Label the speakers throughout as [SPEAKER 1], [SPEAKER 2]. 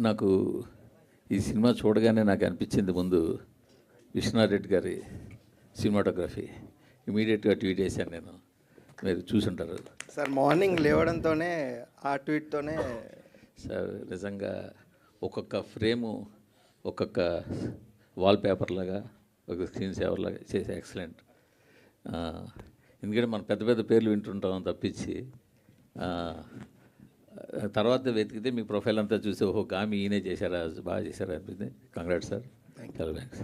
[SPEAKER 1] నాకు ఈ సినిమా చూడగానే నాకు అనిపించింది ముందు విశ్వనాథ్ గారి సినిమాటోగ్రఫీ. ఇమీడియట్గా ట్వీట్ చేశాను నేను, మీరు చూసుంటారు
[SPEAKER 2] సార్. మార్నింగ్ లేవడంతోనే ఆ ట్వీట్తోనే
[SPEAKER 1] సార్ నిజంగా ఒక్కొక్క ఫ్రేము ఒక్కొక్క వాల్పేపర్ లాగా, ఒక స్క్రీన్ సేవర్ లాగా చేసే ఎక్సలెంట్. ఎందుకంటే మనం పెద్ద పెద్ద పేర్లు వింటుంటాం తప్పించి తర్వాత వెతికితే మీ ప్రొఫైల్ అంతా చూసి ఓహో గామి ఈయనే చేశారా, బాగా చేశారా అనిపించింది. కంగ్రాట్స్ సార్, చాలా థ్యాంక్స్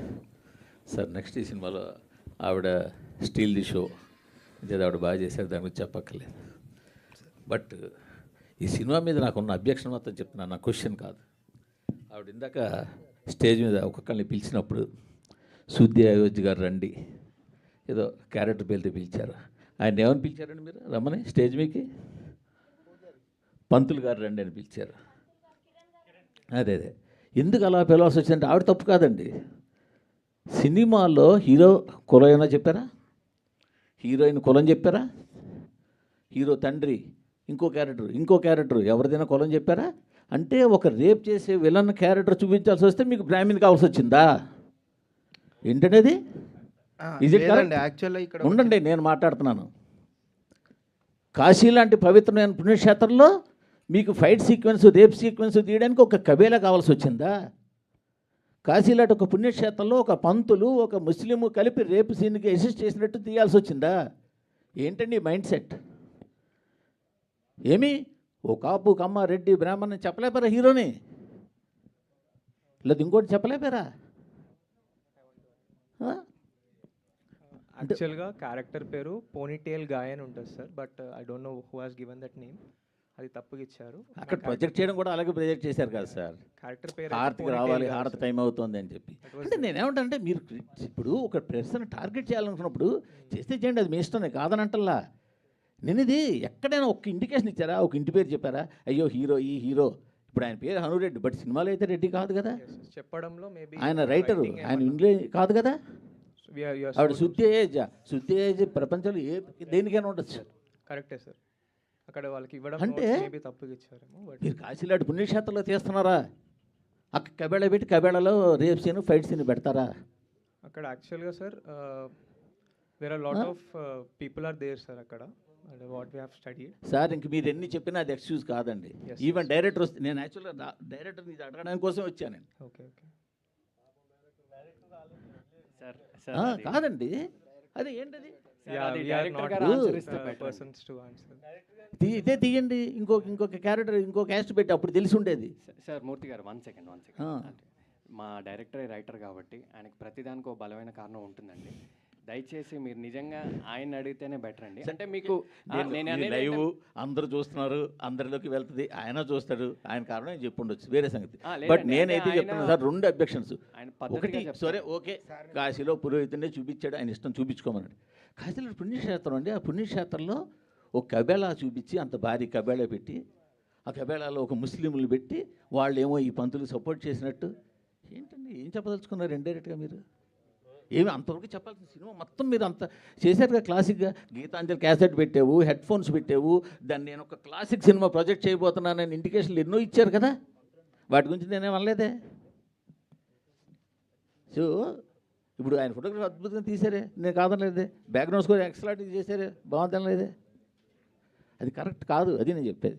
[SPEAKER 1] సార్. నెక్స్ట్ ఈ సినిమాలో ఆవిడ స్టీల్ ది షో అంటే ఆవిడ బాగా చేశారు, దాని గురించి చెప్పక్కర్లేదు. బట్ ఈ సినిమా మీద నాకున్న అబ్జెక్షన్ మొత్తం చెప్తున్నాను, నా క్వశ్చన్ కాదు. ఆవిడ ఇందాక స్టేజ్ మీద ఒక్కొక్కరిని పిలిచినప్పుడు సుద్ది అయోధ్య గారు రండి ఏదో క్యారెక్టర్ పేరుతో పిలిచారు. ఆయన ఏమని పిలిచారండి మీరు రమ్మని స్టేజ్ మీకి? పంతులు గారు రండి అని పిలిచారు. అదే ఎందుకు అలా పిలవాల్సి వచ్చిందంటే ఆవిడ తప్పు కాదండి. సినిమాలో హీరో కులం ఏమైనా చెప్పారా? హీరోయిన్ కులం చెప్పారా? హీరో తండ్రి ఇంకో క్యారెక్టర్ ఎవరిదైనా కులం చెప్పారా? అంటే ఒక రేప్ చేసే విలన్ క్యారెక్టర్ చూపించాల్సి వస్తే మీకు బ్రాహ్మణ్ కావాల్సి వచ్చిందా ఏంటనేది?
[SPEAKER 2] యాక్చువల్గా ఇక్కడ
[SPEAKER 1] ఉండండి, నేను మాట్లాడుతున్నాను. కాశీ లాంటి పవిత్రమైన పుణ్యక్షేత్రంలో మీకు ఫైట్ సీక్వెన్స్, రేప్ సీక్వెన్స్ తీయడానికి ఒక కబేలా కావాల్సి వచ్చిందా? కాశీ లాంటి ఒక పుణ్యక్షేత్రంలో ఒక పంతులు ఒక ముస్లిము కలిపి రేపు సీన్కి అసిస్ట్ చేసినట్టు తీయాల్సి వచ్చిందా? ఏంటండి మైండ్ సెట్? ఏమి ఓ కాపు కమ్మ రెడ్డి బ్రాహ్మణ్ చెప్పలేపారా హీరోని? లేదు ఇంకోటి చెప్పలేపారా?
[SPEAKER 3] యాక్చువల్గా క్యారెక్టర్ పేరు పోనీటేల్ గాయ్ అని ఉంటుంది sir, but I don't know who has given that name. అది తప్పుగా ఇచ్చారు.
[SPEAKER 1] అక్కడ ప్రొజెక్ట్ చేయడం కూడా అలాగే ప్రొజెక్ట్ చేశారు కదా సార్.
[SPEAKER 3] క్యారెక్టర్ పేరు
[SPEAKER 1] హారతికి రావాలి, హారతి టైం అవుతుంది అని చెప్పి. అంటే నేనేమంటానంటే మీరు ఇప్పుడు ఒక పర్సన్ టార్గెట్ చేయాలనుకున్నప్పుడు చేస్తే చేయండి, అది మీ ఇష్టమే, కాదనంటల్లా. నేను ఇది ఎక్కడైనా ఒక ఇండికేషన్ ఇచ్చారా? ఒక ఇంటి పేరు చెప్పారా? అయ్యో హీరో ఈ హీరో, ఇప్పుడు ఆయన పేరు హనురెడ్డి, బట్ సినిమాలో అయితే రెడ్డి కాదు కదా.
[SPEAKER 3] చెప్పడంలో మేబీ
[SPEAKER 1] ఆయన రైటరు, ఆయన ఇంగ్లీష్ కాదు కదా. ఆవిడ శుద్ధి ఏజ్ ప్రపంచంలో దేనికైనా ఉండొచ్చు.
[SPEAKER 3] కరెక్టే సార్. అక్కడ వాళ్ళకి ఇవ్వడం
[SPEAKER 1] అంటే
[SPEAKER 3] మేబీ తప్పుగా ఇచ్చారేమో.
[SPEAKER 1] మీరు కాశీలాంటి పుణ్యక్షేత్రంలో తీస్తున్నారా? అక్కడ కబేళ పెట్టి కబేళలో రేప్ సీన్ ఫైట్ సీన్ పెడతారా?
[SPEAKER 3] అక్కడ యాక్చువల్గా sir there are lot of people are there sir అక్కడ, what we have studied.
[SPEAKER 1] Sir ఇంక మీరు ఎన్ని చెప్పినా అది ఎక్స్క్యూజ్ కాదండి. ఈవెన్ డైరెక్టర్ వస్తే, నేను యాక్చువల్గా డైరెక్టర్ ఇది అడగడానికి కోసం వచ్చాను నేను.
[SPEAKER 3] ఓకే
[SPEAKER 1] కాదండి, అదే ఏంటది ఇదే తీయండి, ఇంకొక క్యారెక్టర్ ఇంకో క్యాస్ట్ పెట్టి అప్పుడు తెలిసి ఉండేది.
[SPEAKER 4] సార్ మూర్తి గారు 1 సెకండ్ మా డైరెక్టర్ రైటర్ కాబట్టి ఆయనకి ప్రతిదానికి ఒక బలమైన కారణం ఉంటుందండి. దయచేసి మీరు నిజంగా ఆయన అడిగితేనే బెటర్ అండి. అంటే మీకు
[SPEAKER 1] లైవ్ అందరూ చూస్తున్నారు, అందరిలోకి వెళ్తుంది, ఆయన చూస్తాడు, ఆయన కారణం చెప్పి ఉండొచ్చు, వేరే సంగతి. బట్ నేనైతే చెప్తున్నాను సార్, 2 అబ్జెక్షన్స్. ఒకటి సరే ఓకే, కాశీలో పురోహితుడినే చూపించాడు, ఆయన ఇష్టం చూపించుకోమన్నాడు. కాశీలో పుణ్యక్షేత్రం అండి, ఆ పుణ్యక్షేత్రంలో ఒక కబేళా చూపించి అంత భారీ కబేళా పెట్టి ఆ కబేళాలో ఒక ముస్లింలు పెట్టి వాళ్ళేమో ఈ పంతులు సపోర్ట్ చేసినట్టు ఏంటండి? ఏం చెప్పదలుచుకున్నారు ఇండైరెక్ట్గా మీరు? ఏమి అంతవరకు చెప్పాల్సిన సినిమా మొత్తం మీరు అంత చేశారుగా. క్లాసిక్గా గీతాంజలి క్యాసెట్ పెట్టావు, హెడ్ ఫోన్స్ పెట్టావు, దాన్ని నేను ఒక క్లాసిక్ సినిమా ప్రాజెక్ట్ చేయబోతున్నానని ఇండికేషన్లు ఎన్నో ఇచ్చారు కదా. వాటి గురించి నేనేం అనలేదే. సో ఇప్పుడు ఆయన ఫోటోగ్రఫీ అద్భుతంగా తీసారే, నేను కాదనలేదే. బ్యాక్గ్రౌండ్ స్కోర్ ఎక్సలెంట్ చేశారే, బాగుందనలేదే. అది కరెక్ట్ కాదు, అది నేను చెప్పేది.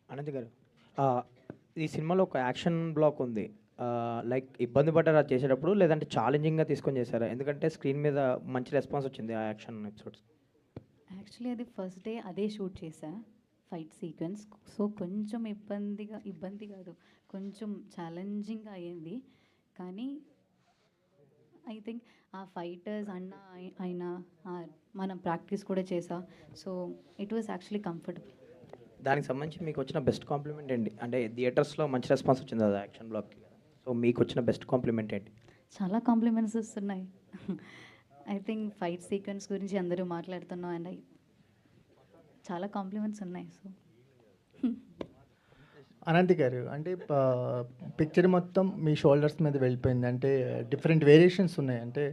[SPEAKER 5] అనంత్ గారు, ఈ సినిమాలో ఒక యాక్షన్ బ్లాక్ ఉంది. లైక్ ఇబ్బంది పడ్డారా చేసేటప్పుడు, లేదంటే ఛాలెంజింగ్గా తీసుకొని చేశారా? ఎందుకంటే స్క్రీన్ మీద మంచి రెస్పాన్స్ వచ్చింది ఆ యాక్షన్ ఎపిసోడ్స్.
[SPEAKER 6] యాక్చువల్లీ అది ఫస్ట్ డే అదే షూట్ చేశా, ఫైట్ సీక్వెన్స్. సో కొంచెం ఇబ్బంది కాదు, కొంచెం ఛాలెంజింగ్ అయ్యింది. కానీ ఐ థింక్ ఆ ఫైటర్స్ అయినా మనం ప్రాక్టీస్ కూడా చేసా. So it was actually comfortable.
[SPEAKER 5] దానికి సంబంధించి మీకు వచ్చిన బెస్ట్ కాంప్లిమెంట్ ఏంటి? అంటే థియేటర్స్లో మంచి రెస్పాన్స్ వచ్చింది అది యాక్షన్ బ్లాక్కి. సో మీకు వచ్చిన బెస్ట్ కాంప్లిమెంట్ ఏంటి?
[SPEAKER 6] చాలా కాంప్లిమెంట్స్ వస్తున్నాయి. ఐ థింక్ ఫైట్ సీక్వెన్స్ గురించి అందరూ మాట్లాడుతున్నాం, అండ్ చాలా కాంప్లిమెంట్స్ ఉన్నాయి. సో
[SPEAKER 7] అనంత్ గారు, అంటే పిక్చర్ మొత్తం మీ షోల్డర్స్ మీద వెళ్ళిపోయింది. అంటే డిఫరెంట్ వేరియేషన్స్ ఉన్నాయి. అంటే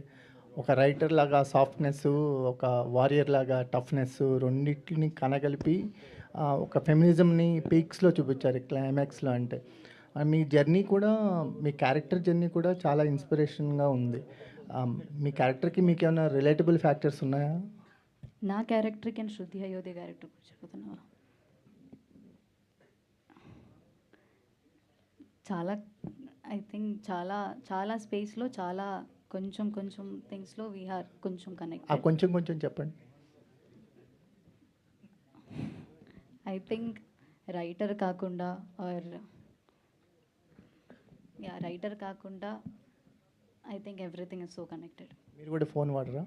[SPEAKER 7] ఒక రైటర్ లాగా సాఫ్ట్నెస్, ఒక వారియర్ లాగా టఫ్నెస్ రెండింటిని కనగలిపి ఒక ఫెమినిజంని పీక్స్లో చూపించారు క్లైమాక్స్లో. అంటే మీ జర్నీ కూడా, మీ క్యారెక్టర్ జర్నీ కూడా చాలా ఇన్స్పిరేషన్గా ఉంది. మీ క్యారెక్టర్కి మీకు ఏమైనా రిలేటబుల్ ఫ్యాక్టర్స్ ఉన్నాయా?
[SPEAKER 6] నా క్యారెక్టర్కి అండ్ శృతి అయోధ్య క్యారెక్టర్ చెప్తున్నావా? చాలా ఐ థింక్ చాలా చాలా స్పేస్లో చాలా కొంచెం కొంచెం థింగ్స్లో వీఆర్ కొంచెం కనెక్ట్.
[SPEAKER 7] కొంచెం కొంచెం చెప్పండి.
[SPEAKER 6] ఐ థింక్ రైటర్ కాకుండా ఆర్ రైటర్ కాకుండా I think everything is so connected.
[SPEAKER 7] మీరు కూడా ఫోన్ వాడరా?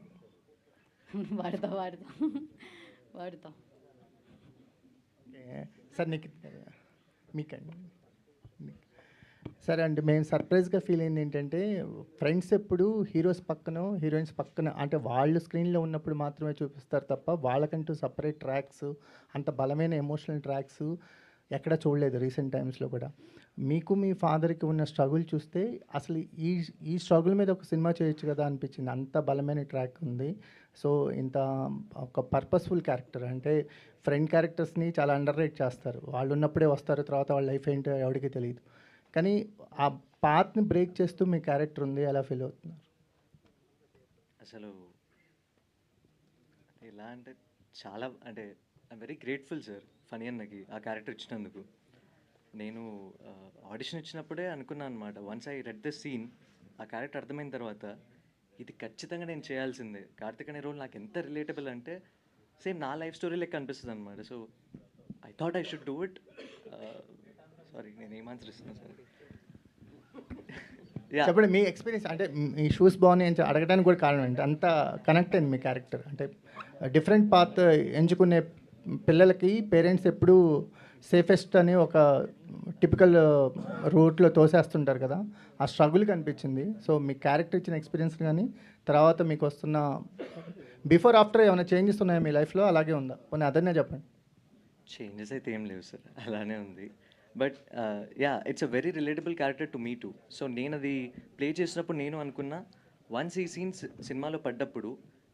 [SPEAKER 6] వాడతాం.
[SPEAKER 7] సార్ మీకండి. సరే అండి, మేము సర్ప్రైజ్గా ఫీల్ అయింది ఏంటంటే, ఫ్రెండ్స్ ఎప్పుడు హీరోస్ పక్కన హీరోయిన్స్ పక్కన అంటే వాళ్ళు స్క్రీన్లో ఉన్నప్పుడు మాత్రమే చూపిస్తారు తప్ప వాళ్ళకంటూ సపరేట్ ట్రాక్స్, అంత బలమైన ఎమోషనల్ ట్రాక్స్ ఎక్కడ చూడలేదు రీసెంట్ టైమ్స్లో కూడా. మీకు మీ ఫాదర్కి ఉన్న స్ట్రగుల్ చూస్తే అసలు ఈ స్ట్రగుల్ మీద ఒక సినిమా చేయొచ్చు కదా అనిపించింది. అంత బలమైన ట్రాక్ ఉంది. సో ఇంత ఒక పర్పస్ఫుల్ క్యారెక్టర్, అంటే ఫ్రెండ్ క్యారెక్టర్స్ని చాలా అండర్ రేట్ చేస్తారు. వాళ్ళు ఉన్నప్పుడే వస్తారు, తర్వాత వాళ్ళ లైఫ్ ఏంటో ఎవరికి తెలియదు. కానీ ఆ పాత్ని బ్రేక్ చేస్తూ మీ క్యారెక్టర్ ఉంది, ఎలా ఫీల్ అవుతున్నారు?
[SPEAKER 8] అసలు ఎలా అంటే చాలా అంటే I'm very grateful sir Phani అన్నకి ఆ క్యారెక్టర్ ఇచ్చినందుకు. నేను ఆడిషన్ ఇచ్చినప్పుడే అనుకున్నాను అనమాట. Once I read the scene, ఆ క్యారెక్టర్ అర్థమైన తర్వాత ఇది ఖచ్చితంగా నేను చేయాల్సిందే. కార్తిక్ అనే రోల్ నాకు ఎంత రిలేటబుల్ అంటే సేమ్ నా లైఫ్ స్టోరీ లెక్క అనిపిస్తుంది అనమాట. So I thought I should do it. Sorry, నేను ఏం ఆన్సర్ ఇస్తున్నాను సార్?
[SPEAKER 7] చెప్పండి మీ ఎక్స్పీరియన్స్. అంటే మీ షూస్ బాగున్నాయి అని అడగడానికి కూడా కారణం ఏంటి? అంత కనెక్ట్ అయింది మీ క్యారెక్టర్. అంటే డిఫరెంట్ పాత్ ఎంచుకునే పిల్లలకి పేరెంట్స్ ఎప్పుడూ సేఫెస్ట్ అని ఒక టిపికల్ రూట్లో తోసేస్తుంటారు కదా, ఆ స్ట్రగుల్ కనిపించింది. సో మీ క్యారెక్టర్ ఇచ్చిన ఎక్స్పీరియన్స్ కానీ తర్వాత మీకు వస్తున్న బిఫోర్ ఆఫ్టర్ ఏమైనా చేంజెస్ ఉన్నాయా మీ లైఫ్లో? అలాగే ఉందా? కొన్ని అదనే చెప్పండి.
[SPEAKER 8] చేంజెస్ అయితే ఏం లేవు సార్, అలానే ఉంది. But yeah, it's a very relatable character to me two. So నేను అది ప్లే చేసినప్పుడు నేను అనుకున్నా, వన్స్ ఈ సీన్స్ సినిమాలో పడ్డప్పుడు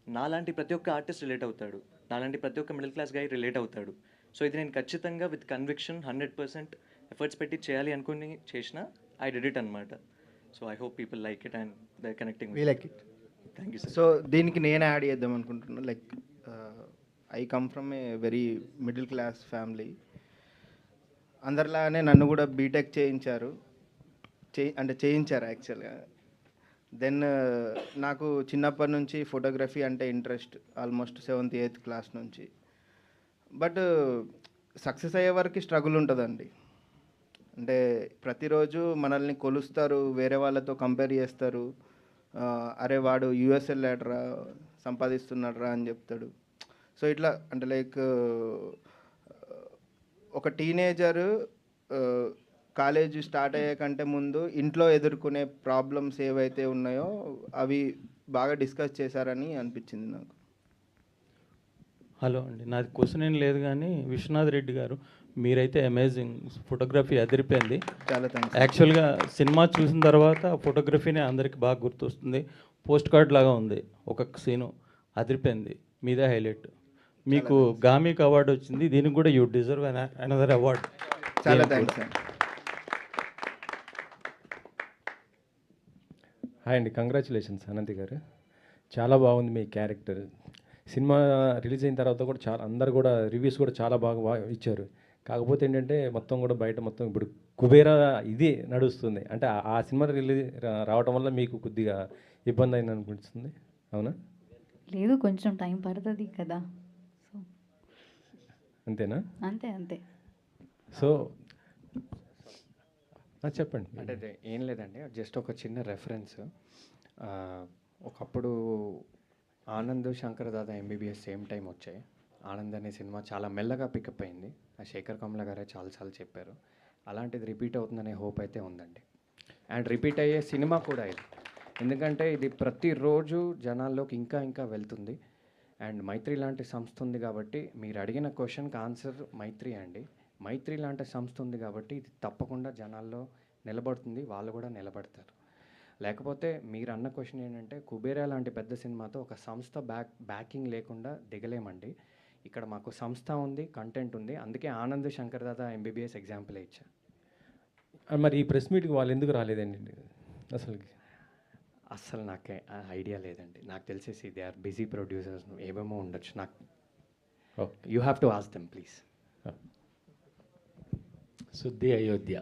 [SPEAKER 8] నాలాంటి ప్రతి ఒక్క ఆర్టిస్ట్ రిలేట్ అవుతాడు, నాలాంటి ప్రతి ఒక్క మిడిల్ క్లాస్ గాయ్ రిలేట్ అవుతాడు. సో ఇది నేను ఖచ్చితంగా విత్ కన్విక్షన్ 100% ఎఫర్ట్స్ పెట్టి చేయాలి అనుకుని చేసిన ఐ డిడ్ ఇట్ అనమాట. So I hope people like it and they connecting.
[SPEAKER 7] We like it.
[SPEAKER 8] Thank you sir.
[SPEAKER 2] So దీనికి నేను యాడ్ చేద్దాం అనుకుంటున్నాను. Like I come from a very middle class family. అందరిలానే నన్ను కూడా బీటెక్ చేయించారు, చేయించారు యాక్చువల్గా. దెన్ నాకు చిన్నప్పటి నుంచి ఫోటోగ్రఫీ అంటే interest, almost 7th 8th class నుంచి. బట్ సక్సెస్ అయ్యే వరకు స్ట్రగుల్ ఉంటుందండి. అంటే ప్రతిరోజు మనల్ని కొలుస్తారు, వేరే వాళ్ళతో కంపేర్ చేస్తారు. అరే వాడు యూఎస్ వెళ్ళాడరా, సంపాదిస్తున్నాడరా అని చెప్తాడు. సో ఇట్లా అంటే లైక్ ఒక టీనేజరు కాలేజ్ స్టార్ట్ అయ్యే కంటే ముందు ఇంట్లో ఎదుర్కొనే ప్రాబ్లమ్స్ ఏవైతే ఉన్నాయో అవి బాగా డిస్కస్ చేశారని అనిపించింది నాకు.
[SPEAKER 9] హలో అండి, నాది క్వశ్చన్ ఏం లేదు కానీ విశ్వనాథ్ రెడ్డి గారు మీరైతే అమేజింగ్, ఫోటోగ్రఫీ అదిరిపోయింది.
[SPEAKER 2] చాలా థ్యాంక్స్.
[SPEAKER 9] యాక్చువల్గా సినిమా చూసిన తర్వాత ఫోటోగ్రఫీనే అందరికి బాగా గుర్తొస్తుంది. పోస్ట్ కార్డ్ లాగా ఉంది, ఒక్కొక్క సీను అదిరిపోయింది, మీదే హైలైట్. మీకు గామిక్ అవార్డు వచ్చింది, దీనికి కూడా యూ డిజర్వ్ అనదర్ అవార్డ్.
[SPEAKER 2] చాలా థ్యాంక్స్ అండి.
[SPEAKER 10] హాయ్ అండి, కంగ్రాచులేషన్స్ అనంతి గారు, చాలా బాగుంది మీ క్యారెక్టర్. సినిమా రిలీజ్ అయిన తర్వాత కూడా చాలా అందరు కూడా రివ్యూస్ కూడా చాలా బాగా ఇచ్చారు. కాకపోతే ఏంటంటే మొత్తం కూడా బయట మొత్తం ఇప్పుడు కుబేరా ఇది నడుస్తుంది. అంటే ఆ సినిమా రిలీజ్ రావడం వల్ల మీకు కొద్దిగా ఇబ్బంది అయింది అనిపిస్తుంది, అవునా?
[SPEAKER 6] లేదు, కొంచెం టైం పడుతుంది కదా. సో
[SPEAKER 10] అంతేనా?
[SPEAKER 6] అంతే అంతే.
[SPEAKER 10] సో చెప్పండి.
[SPEAKER 4] అంటే ఏం లేదండి, జస్ట్ ఒక చిన్న రెఫరెన్స్. ఒకప్పుడు Anand Shankar Dada MBBS same time వచ్చాయి. ఆనంద్ అనే సినిమా చాలా మెల్లగా పికప్ అయింది. ఆ శేఖర్ కమల గారే చాలాసార్లు చెప్పారు. అలాంటిది రిపీట్ అవుతుందనే హోప్ అయితే ఉందండి. అండ్ రిపీట్ అయ్యే సినిమా కూడా ఇది, ఎందుకంటే ఇది ప్రతిరోజు జనాల్లోకి ఇంకా ఇంకా వెళ్తుంది. అండ్ మైత్రి లాంటి సంస్థ ఉంది కాబట్టి, మీరు అడిగిన క్వశ్చన్కి ఆన్సర్ మైత్రి అండి. మైత్రి లాంటి సంస్థ ఉంది కాబట్టి ఇది తప్పకుండా జనాల్లో నిలబడుతుంది, వాళ్ళు కూడా నిలబడతారు. లేకపోతే మీరు అన్న క్వశ్చన్ ఏంటంటే కుబేరా లాంటి పెద్ద సినిమాతో ఒక సంస్థ బ్యాకింగ్ లేకుండా దిగలేమండి. ఇక్కడ మాకు సంస్థ ఉంది, కంటెంట్ ఉంది. అందుకే ఆనంద్ శంకర్ దాదా ఎంబీబీఎస్ ఎగ్జాంపుల్ ఇచ్చా.
[SPEAKER 10] మరి ఈ ప్రెస్ మీట్కి వాళ్ళు ఎందుకు రాలేదండి అసలుకి?
[SPEAKER 4] అస్సలు నాకే ఐడియా లేదండి. నాకు తెలిసేసి దే ఆర్ బిజీ ప్రొడ్యూసర్స్, ఏమేమో ఉండొచ్చు. నాకు you have to ask them please.
[SPEAKER 11] శుద్ధి అయోధ్య,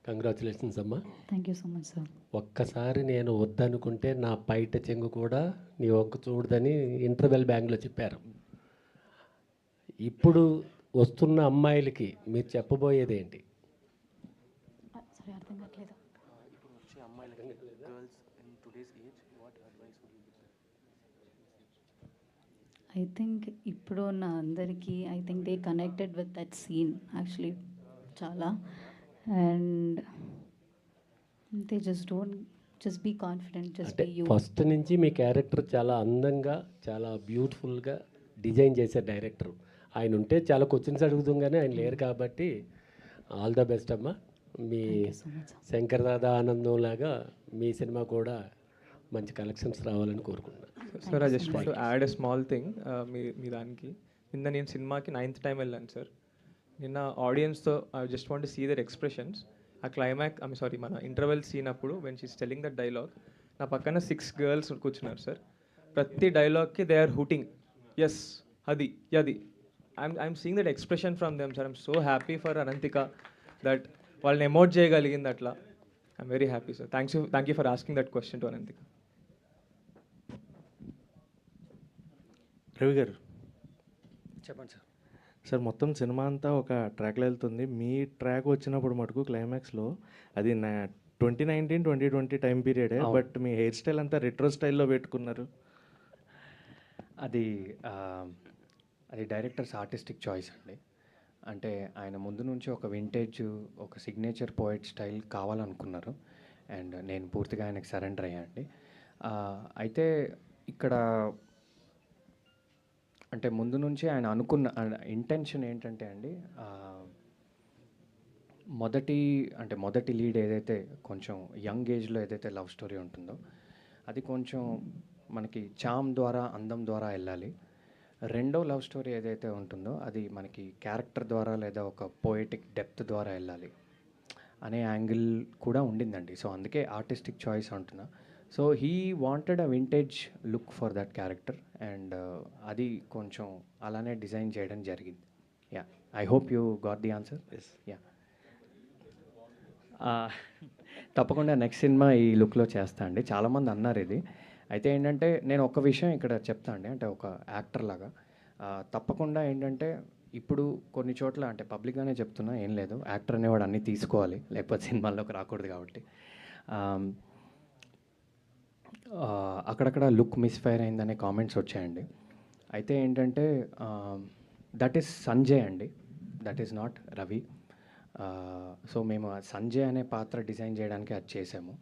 [SPEAKER 11] కంగ్రాచులేషన్స్ అమ్మా.
[SPEAKER 6] Thank you so much sir.
[SPEAKER 11] ఒక్కసారి నేను వద్దనుకుంటే నా పైట చెంగు కూడా నీ వంక చూడదని ఇంటర్వెల్ బ్యాంగ్లో చెప్పారు. ఇప్పుడు వస్తున్న అమ్మాయిలకి మీరు చెప్పబోయేది ఏంటి?
[SPEAKER 6] సరే, అర్థం కావట్లేదు. ఐ థింక్ ఇప్పుడు ఉన్న అందరికీ I think they connected with that scene actually చాలా. And they just be confident, just be you.
[SPEAKER 11] First నుంచి మీ క్యారెక్టర్ చాలా అందంగా, చాలా బ్యూటిఫుల్గా డిజైన్ చేశారు డైరెక్టర్. ఆయన ఉంటే చాలా క్వశ్చన్స్ అడుగుతాం కానీ ఆయన లేరు కాబట్టి ఆల్ ద బెస్ట్ అమ్మా. మీ శంకర్ దాదా ఆనందం లాగా మీ సినిమా కూడా మంచి కలెక్షన్స్ రావాలని కోరుకుంటున్నాను.
[SPEAKER 3] Sir, I just want to add a small thing. మీ దానికి నిన్న నేను సినిమాకి 9th టైం వెళ్ళాను సార్. నిన్న ఆడియన్స్తో I just want to see their expressions. ఆ మన ఇంటర్వెల్ సీన్ అప్పుడు when she's telling that dialogue, నా పక్కన 6 గర్ల్స్ కూర్చున్నారు సార్. ప్రతి డైలాగ్కి దే ఆర్ హూటింగ్, ఎస్ అది అది. I'm seeing that expression from them sir. I'm so happy for Ananthika that వాళ్ళని ఎమోట్ చేయగలిగింది అట్లా. I'm very happy sir. Thank you for asking that question to Ananthika.
[SPEAKER 12] Ravi గారు
[SPEAKER 4] చెప్పండి సార్.
[SPEAKER 12] సార్, మొత్తం సినిమా అంతా ఒక ట్రాక్లో వెళ్తుంది. మీ ట్రాక్ వచ్చినప్పుడు మటుకు క్లైమాక్స్లో అది 2019-2020 టైం పీరియడే, బట్ మీ హెయిర్ స్టైల్ అంతా రెట్రో స్టైల్లో పెట్టుకున్నారు.
[SPEAKER 4] అది డైరెక్టర్స్ ఆర్టిస్టిక్ చాయిస్ అండి. అంటే ఆయన ముందు నుంచి ఒక వింటేజ్, ఒక సిగ్నేచర్ పోయిట్ స్టైల్ కావాలనుకున్నారు. అండ్ నేను పూర్తిగా ఆయనకు సరెండర్ అయ్యా అండి. అయితే ఇక్కడ అంటే ముందు నుంచి ఆయన అనుకున్న ఇంటెన్షన్ ఏంటంటే అండి, మొదటి లీడ్ ఏదైతే కొంచెం యంగ్ ఏజ్లో ఏదైతే లవ్ స్టోరీ ఉంటుందో అది కొంచెం మనకి చామ్ ద్వారా, అందం ద్వారా వెళ్ళాలి. రెండో లవ్ స్టోరీ ఏదైతే ఉంటుందో అది మనకి క్యారెక్టర్ ద్వారా లేదా ఒక పోయటిక్ డెప్త్ ద్వారా వెళ్ళాలి అనే యాంగిల్ కూడా ఉండిందండి. సో అందుకే ఆర్టిస్టిక్ చాయిస్ అంటున్నా. So he wanted a vintage look for that character and అది కొంచెం అలానే డిజైన్ చేయడం జరిగింది. Yeah, I hope you got the answer. Yeah, తప్పకుండా నెక్స్ట్ సినిమా ఈ లుక్లో చేస్తా అండి. చాలామంది అన్నారు ఇది. అయితే ఏంటంటే నేను ఒక విషయం ఇక్కడ చెప్తా అండి, అంటే ఒక యాక్టర్ లాగా తప్పకుండా ఏంటంటే ఇప్పుడు కొన్ని చోట్ల అంటే పబ్లిక్గానే చెప్తున్నా, ఏం లేదు, యాక్టర్ అనేవాడు అన్నీ తీసుకోవాలి లేకపోతే సినిమాల్లోకి రాకూడదు కాబట్టి అక్కడక్కడ లుక్ మిస్ఫైర్ అయిందనే కామెంట్స్ వచ్చాయండి. అయితే ఏంటంటే దట్ ఈస్ సంజయ్ అండి, that is not Ravi. So మేము సంజయ్ అనే పాత్ర డిజైన్ చేయడానికి అది చేసాము.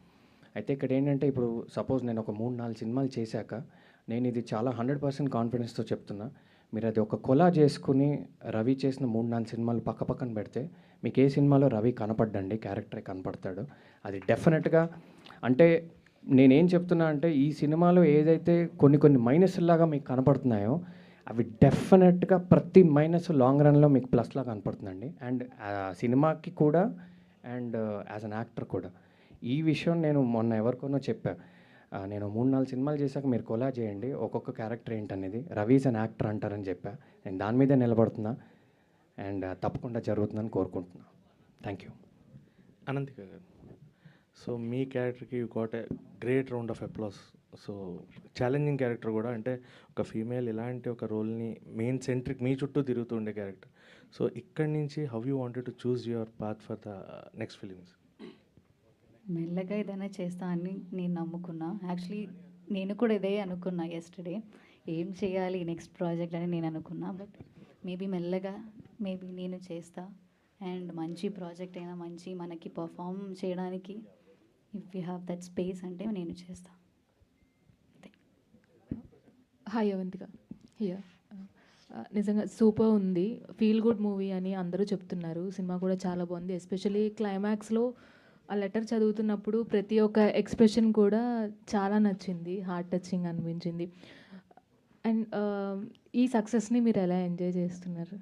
[SPEAKER 4] అయితే ఇక్కడ ఏంటంటే ఇప్పుడు సపోజ్ నేను ఒక 3-4 సినిమాలు చేశాక నేను ఇది చాలా 100% కాన్ఫిడెన్స్తో చెప్తున్నా, మీరు అది ఒక కొలా చేసుకుని రవి చేసిన 3-4 సినిమాలు పక్కపక్కన పెడితే మీకు ఏ సినిమాలో రవి కనపడ్డండి, క్యారెక్టరే కనపడతాడు. అది డెఫినెట్గా అంటే నేనేం చెప్తున్నా అంటే ఈ సినిమాలో ఏదైతే కొన్ని మైనస్లాగా మీకు కనపడుతున్నాయో అవి డెఫినెట్గా ప్రతి మైనస్ లాంగ్ రన్లో మీకు ప్లస్లా కనపడుతుందండి. అండ్ సినిమాకి కూడా అండ్ యాజ్ అన్ యాక్టర్ కూడా. ఈ విషయం నేను మొన్న ఎవరికోనో చెప్పా, నేను 3-4 సినిమాలు చేశాక మీరు కొలా చేయండి ఒక్కొక్క క్యారెక్టర్ ఏంటనేది, రవీస్ అన్ యాక్టర్ అంటారని చెప్పా. నేను దాని మీదే నిలబడుతున్నా అండ్ తప్పకుండా జరుగుతుందని కోరుకుంటున్నా. Thank you.
[SPEAKER 12] అనంతిక గారు, సో మీ క్యారెక్టర్కి you got a great round of applause. So challenging character కూడా, అంటే ఒక ఫీమేల్ ఇలాంటి ఒక రోల్ని మెయిన్ సెంట్రిక్ మీ చుట్టూ తిరుగుతూ ఉండే క్యారెక్టర్. సో ఇక్కడి నుంచి how you wanted to choose your path for the next films?
[SPEAKER 6] మెల్లగా ఏదైనా చేస్తా అని నేను నమ్ముకున్నా. యాక్చువల్లీ నేను కూడా ఇదే అనుకున్నా ఎస్టర్డే, ఏం చేయాలి నెక్స్ట్ ప్రాజెక్ట్ అని నేను అనుకున్నా. బట్ మెల్లగా నేను చేస్తా. అండ్ మంచి ప్రాజెక్ట్ అయినా మంచి మనకి పర్ఫామ్ చేయడానికి if you have that space అంటే నేను చేస్తా.
[SPEAKER 13] Hi Avantika here. నిజంగా సూపర్ ఉంది, ఫీల్ గుడ్ మూవీ అని అందరూ చెప్తున్నారు. సినిమా కూడా చాలా బాగుంది. ఎస్పెషలీ క్లైమాక్స్లో ఆ లెటర్ చదువుతున్నప్పుడు ప్రతి ఒక్క ఎక్స్ప్రెషన్ కూడా చాలా నచ్చింది, హార్ట్ టచింగ్ అనిపించింది. అండ్ ఈ సక్సెస్ని మీరు ఎలా ఎంజాయ్ చేస్తున్నారు?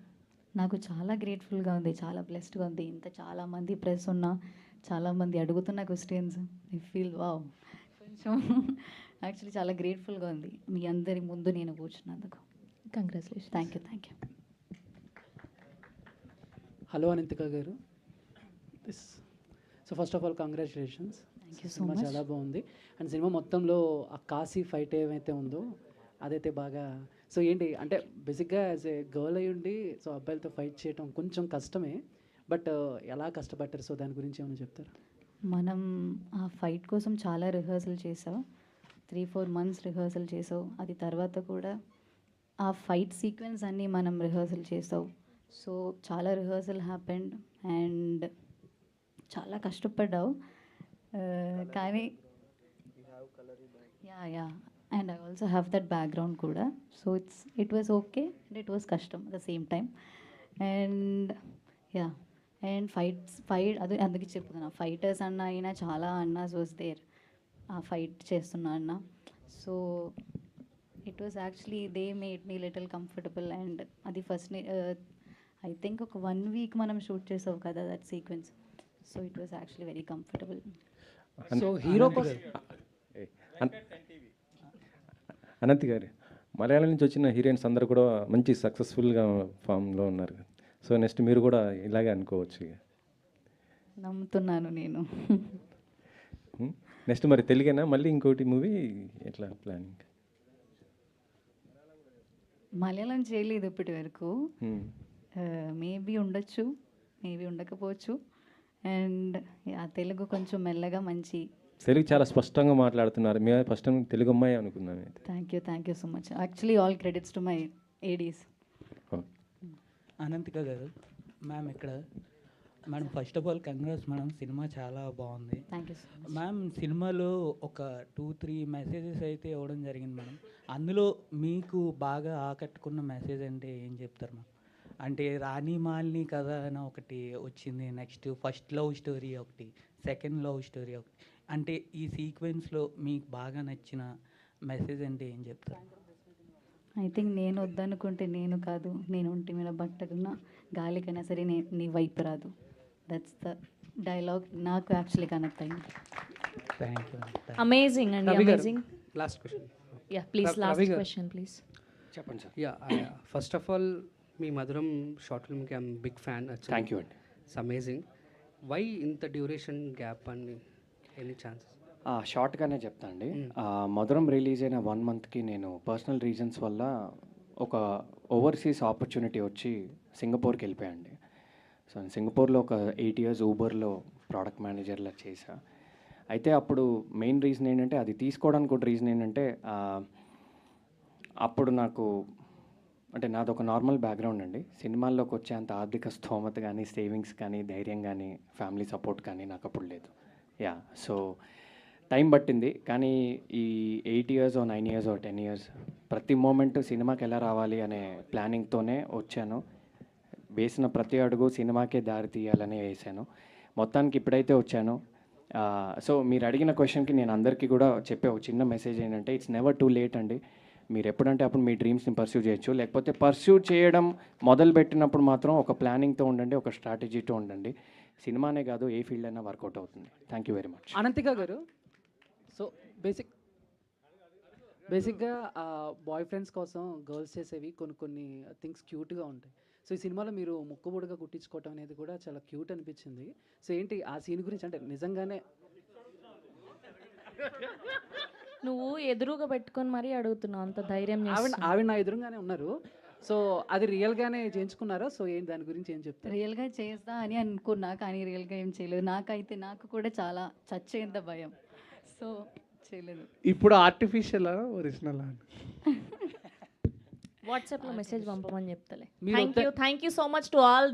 [SPEAKER 6] నాకు చాలా గ్రేట్ఫుల్గా ఉంది, చాలా బ్లెస్డ్గా ఉంది. ఇంత చాలామంది ప్రెస్ ఉన్నా, చాలామంది అడుగుతున్న క్వశ్చన్స్, ఐ ఫీల్ వావ్. కొంచెం యాక్చువల్లీ చాలా గ్రేట్ఫుల్గా ఉంది మీ అందరి ముందు నేను కూర్చున్నందుకు.
[SPEAKER 13] Congratulation.
[SPEAKER 6] Thank you, thank you.
[SPEAKER 14] Hello Anitika garu. So first of all congratulations.
[SPEAKER 6] Thank you so
[SPEAKER 14] cinema
[SPEAKER 6] much.
[SPEAKER 14] చాలా బాగుంది. అండ్ సినిమా మొత్తంలో ఆ కాశీ ఫైట్ ఏమైతే ఉందో అదైతే బాగా, సో ఏంటి అంటే బేసిక్గా యాజ్ ఏ గర్ల్ అయి ఉండి సో అబ్బాయిలతో ఫైట్ చేయడం కొంచెం కష్టమే, బట్ ఎలా కష్టపడ్డారు, సో దాని గురించి ఏమైనా చెప్తారా?
[SPEAKER 6] మనం ఆ ఫైట్ కోసం చాలా రిహర్సల్ చేసావు, 3-4 months రిహర్సల్ చేసావు. అది తర్వాత కూడా ఆ ఫైట్ సీక్వెన్స్ అన్నీ మనం రిహర్సల్ చేసావు. సో చాలా రిహర్సల్ హ్యాపెండ్ అండ్ చాలా కష్టపడ్డావు. కానీ yeah and I also have that background కూడా. So it was okay and it was కష్టం at the same time. And yeah and fight అది అందుకే చెప్తున్నా, ఫైటర్స్ అన్న అయినా చాలా అన్నాస్ వాస్ దేర్ ఆ ఫైట్ చేస్తున్నా అన్న. So it was actually they made me little comfortable. And అది ఫస్ట్ ఐ థింక్ ఒక 1 week మనం షూట్ చేసావు కదా that sequence. So it was actually very comfortable.
[SPEAKER 14] So hero
[SPEAKER 10] Anant గారు, మలయాళం నుంచి వచ్చిన హీరోయిన్స్ అందరూ కూడా మంచి సక్సెస్ఫుల్గా ఫామ్లో ఉన్నారు. సో నెక్స్ట్ మీరు కూడా ఇలాగే అనుకోవచ్చు.
[SPEAKER 6] నమ్ముతున్నాను నేను.
[SPEAKER 10] నెక్స్ట్ మరి తెలుగేనా మళ్ళీ ఇంకోటి మూవీ ఎట్లా ప్లానింగ్?
[SPEAKER 6] మలయాళం చేయలేదు ఇప్పటి వరకు. మేబీ ఉండొచ్చు, మేబీ ఉండకపోవచ్చు. అండ్ తెలుగు కొంచెం మెల్లగా మంచి.
[SPEAKER 10] తెలుగు చాలా స్పష్టంగా మాట్లాడుతున్నారు. మేము ఫస్ట్ టైం తెలుగు అమ్మాయి అనుకున్నాను.
[SPEAKER 6] Thank you so much. Actually all credits to my Aedes.
[SPEAKER 15] Ananthika గారు, మ్యామ్ ఇక్కడ madam first of all congrats madam, cinema చాలా బాగుంది.
[SPEAKER 6] Thank you so much.
[SPEAKER 15] Ma'am సినిమాలో ఒక 2-3 మెసేజెస్ అయితే ఇవ్వడం జరిగింది మేడం. అందులో మీకు బాగా ఆకట్టుకున్న మెసేజ్ అంటే ఏం చెప్తారు మ్యామ్? అంటే రాణి మాలిని కథ అని ఒకటి వచ్చింది, నెక్స్ట్ ఫస్ట్ లవ్ స్టోరీ ఒకటి, సెకండ్ లవ్ స్టోరీ ఒకటి. అంటే ఈ సీక్వెన్స్లో మీకు బాగా నచ్చిన మెసేజ్ అంటే ఏం చెప్తారు?
[SPEAKER 6] ఐ థింక్ నేను వద్దనుకుంటే నేను కాదు, నేను ఒంటి మీద బట్టకున్నా గాలికైనా సరే నీ వైపు రాదు. దట్స్ ద డైలాగ్ నాకు యాక్చువల్లీ కనెక్ట్ అయింది.
[SPEAKER 15] Thank you.
[SPEAKER 16] అమేజింగ్ అండి, amazing.
[SPEAKER 14] Last question.
[SPEAKER 16] Yeah please, last question please.
[SPEAKER 14] చెప్పండి sir. Yeah first of all మీ మధురం షార్ట్ ఫిల్మ్కి I'm big fan.
[SPEAKER 4] Thank you అండి.
[SPEAKER 14] It's amazing. వై ఇంత డ్యూరేషన్ గ్యాప్ అని any chances?
[SPEAKER 4] షార్ట్గానే చెప్తా అండి. మధురం రిలీజ్ అయిన 1 monthకి నేను పర్సనల్ రీజన్స్ వల్ల ఒక ఓవర్సీస్ ఆపర్చునిటీ వచ్చి సింగపూర్కి వెళ్ళిపోయాండి. సో సింగపూర్లో ఒక 8 years ఊబర్లో ప్రోడక్ట్ మేనేజర్లా చేశా. అయితే అప్పుడు మెయిన్ రీజన్ ఏంటంటే, అది తీసుకోవడానికి కూడా రీజన్ ఏంటంటే, అప్పుడు నాకు అంటే నాది ఒక నార్మల్ బ్యాక్గ్రౌండ్ అండి. సినిమాల్లోకి వచ్చే అంత ఆర్థిక స్తోమత కానీ, సేవింగ్స్ కానీ, ధైర్యం కానీ, ఫ్యామిలీ సపోర్ట్ కానీ నాకు అప్పుడు లేదు. యా, సో టైం పట్టింది. కానీ ఈ 8 years 9 years 10 years ప్రతి మూమెంట్ సినిమాకి ఎలా రావాలి అనే ప్లానింగ్తోనే వచ్చాను. వేసిన ప్రతి అడుగు సినిమాకే దారి తీయాలని వేసాను. మొత్తానికి ఇప్పుడైతే వచ్చాను. సో మీరు అడిగిన క్వశ్చన్కి నేను అందరికీ కూడా చెప్పే ఒక చిన్న మెసేజ్ ఏంటంటే, ఇట్స్ నెవర్ టూ లేట్ అండి. మీరు ఎప్పుడంటే అప్పుడు మీ డ్రీమ్స్ని పర్స్యూ చేయొచ్చు. లేకపోతే పర్స్యూ చేయడం మొదలుపెట్టినప్పుడు మాత్రం ఒక ప్లానింగ్తో ఉండండి, ఒక స్ట్రాటజీతో ఉండండి. సినిమానే కాదు, ఏ ఫీల్డ్ అయినా వర్కౌట్ అవుతుంది. Thank you very much.
[SPEAKER 14] Ananthika గారు, సో బేసిక్గా బాయ్ ఫ్రెండ్స్ కోసం గర్ల్స్ చేసేవి కొన్ని థింగ్స్ క్యూట్గా ఉంటాయి. సో ఈ సినిమాలో మీరు ముక్కుబొడుగా కుట్టించుకోవటం అనేది కూడా చాలా క్యూట్ అనిపించింది. సో ఏంటి ఆ సీన్ గురించి? అంటే నిజంగానే
[SPEAKER 16] నువ్వు ఎదురుగా పెట్టుకొని మరీ అడుగుతున్నావు, అంత ధైర్యం
[SPEAKER 14] ఆవిడ నా ఎదురుగానే ఉన్నారు. సో అది రియల్గానే చేయించుకున్నారా? సో ఏంటి దాని గురించి ఏం చెప్తారు?
[SPEAKER 6] రియల్గా చేస్తా అని అనుకున్నా, కానీ రియల్గా ఏం చేయలేదు. నాకు కూడా చాలా చచ్చేంత భయం. సో చేయలేదు.
[SPEAKER 17] ఇప్పుడు ఆర్టిఫిషియల్ ఒరిజినల్
[SPEAKER 16] వాట్సాప్లో మెసేజ్ పంపమని చెప్తలే.
[SPEAKER 14] మీరు
[SPEAKER 16] thank you so much to all